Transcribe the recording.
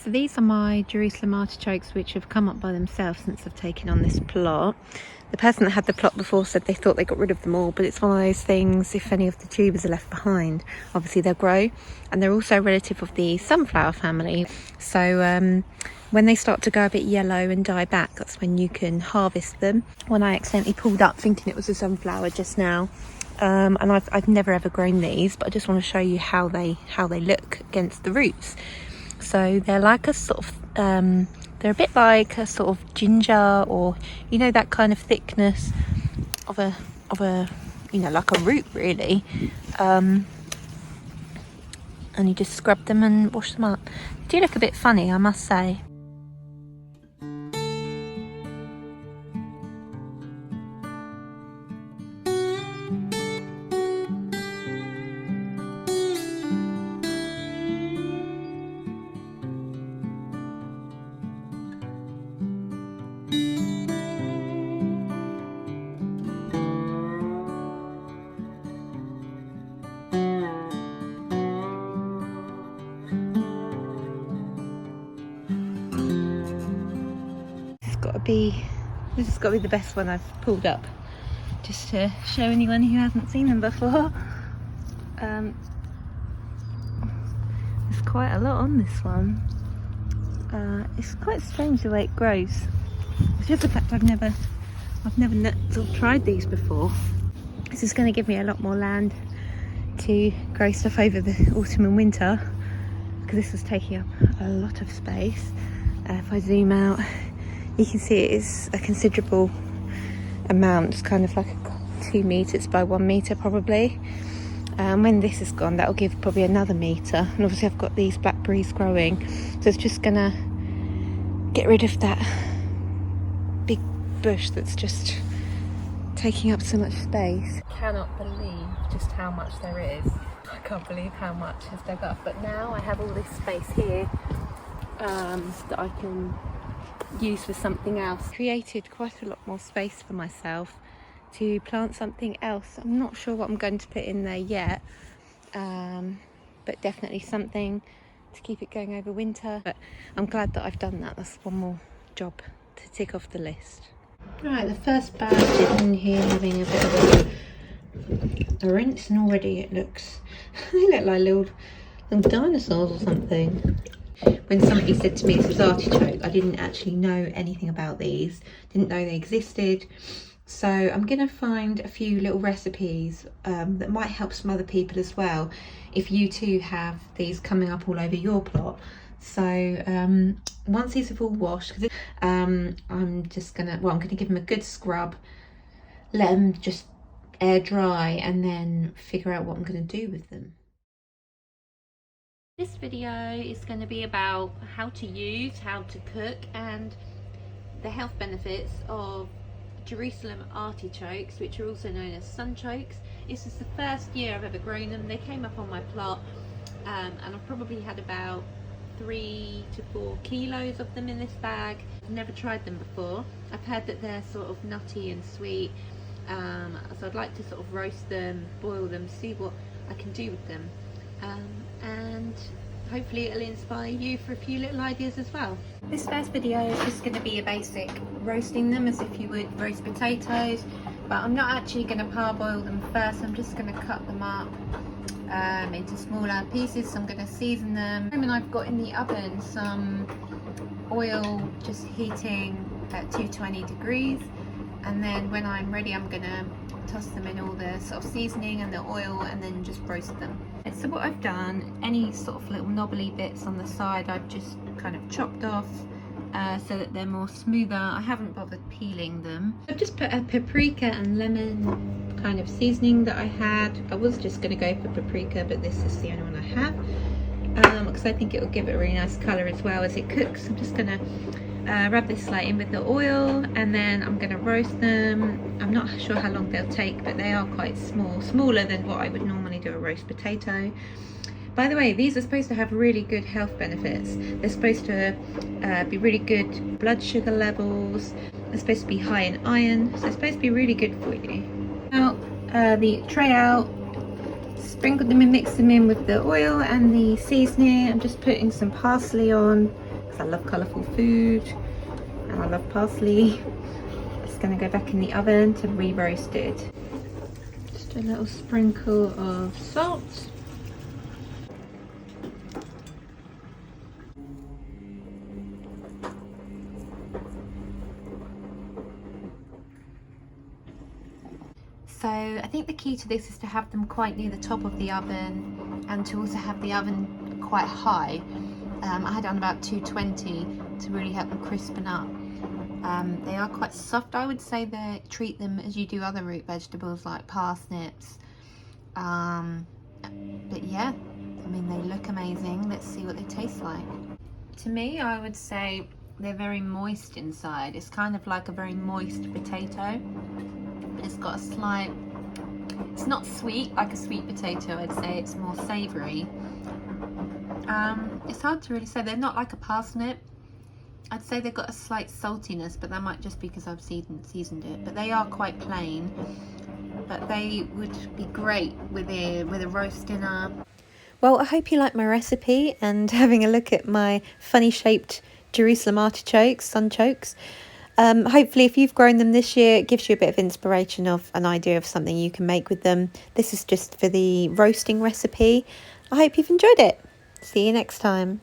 So these are my Jerusalem artichokes, which have come up by themselves since I've taken on this plot. The person that had the plot before said they thought they got rid of them all, but it's one of those things, if any of the tubers are left behind, obviously they'll grow. And they're also a relative of the sunflower family. So when they start to go a bit yellow and die back, that's when you can harvest them. When I accidentally pulled up thinking it was a sunflower just now, and I've never ever grown these, but I just want to show you how they look against the roots. So they're like a sort of they're a bit like a sort of ginger, or you know, that kind of thickness of a you know, like a root really. And you just scrub them and wash them up. They do look a bit funny, I must say. This has got to be the best one I've pulled up, just to show anyone who hasn't seen them before. There's quite a lot on this one. It's quite strange the way it grows. It's just the fact I've never sort of tried these before. This is going to give me a lot more land to grow stuff over the autumn and winter, because this was taking up a lot of space. If I zoom out, you can see it is a considerable amount. It's kind of like 2 meters by 1 meter probably. When this is gone, that'll give probably another meter. And obviously I've got these blackberries growing, so it's just gonna get rid of that big bush that's just taking up so much space. I cannot believe just how much there is. I can't believe how much is dug up. But now I have all this space here that I can use for something else. Created quite a lot more space for myself to plant something else. I'm not sure what I'm going to put in there yet, but definitely something to keep it going over winter. But I'm glad that I've done that. That's one more job to tick off the list. Right, the first bag is in here having a bit of a rinse, and already it looks they look like little dinosaurs or something. When somebody said to me this was artichoke, I didn't actually know anything about these, didn't know they existed. So I'm going to find a few little recipes that might help some other people as well, if you too have these coming up all over your plot. So once these have all washed, I'm going to give them a good scrub, let them just air dry, and then figure out what I'm going to do with them. This video is going to be about how to use, how to cook, and the health benefits of Jerusalem artichokes, which are also known as sunchokes. This is the first year I've ever grown them. They came up on my plot, and I've probably had about 3 to 4 kilos of them in this bag. I've never tried them before. I've heard that they're sort of nutty and sweet, so I'd like to sort of roast them, boil them, see what I can do with them. And hopefully it'll inspire you for a few little ideas as well. This first video is just going to be a basic roasting them as if you would roast potatoes, but I'm not actually going to parboil them first. I'm just going to cut them up into smaller pieces. So I'm going to season them, and I've got in the oven some oil just heating at 220 degrees, and then when I'm ready I'm going to toss them in all the sort of seasoning and the oil, and then just roast them. And so what I've done, any sort of little knobbly bits on the side I've just kind of chopped off so that they're more smoother. I haven't bothered peeling them. I've just put a paprika and lemon kind of seasoning that I had. I was just going to go for paprika, but this is the only one I have, because I think it will give it a really nice colour as well as it cooks. I'm just going to rub this light in with the oil, and then I'm going to roast them. I'm not sure how long they'll take, but they are quite small, smaller than what I would normally do a roast potato. By the way, these are supposed to have really good health benefits. They're supposed to be really good blood sugar levels. They're supposed to be high in iron, so they're supposed to be really good for you. Now, the tray out, sprinkle them and mix them in with the oil and the seasoning. I'm just putting some parsley on, I love colourful food and I love parsley. It's going to go back in the oven to be roasted. Just a little sprinkle of salt. So I think the key to this is to have them quite near the top of the oven and to also have the oven quite high. I had it on about 220 to really help them crispen up. They are quite soft. I would say treat them as you do other root vegetables like parsnips. But yeah, I mean, they look amazing. Let's see what they taste like. To me, I would say they're very moist inside. It's kind of like a very moist potato. It's got a slight, it's not sweet like a sweet potato, I'd say it's more savoury. It's hard to really say. They're not like a parsnip. I'd say they've got a slight saltiness, but that might just be because I've seasoned it. But they are quite plain, but they would be great with a roast dinner. Well, I hope you like my recipe and having a look at my funny shaped Jerusalem artichokes, sunchokes. Hopefully if you've grown them this year, it gives you a bit of inspiration of an idea of something you can make with them. This is just for the roasting recipe. I hope you've enjoyed it. See you next time.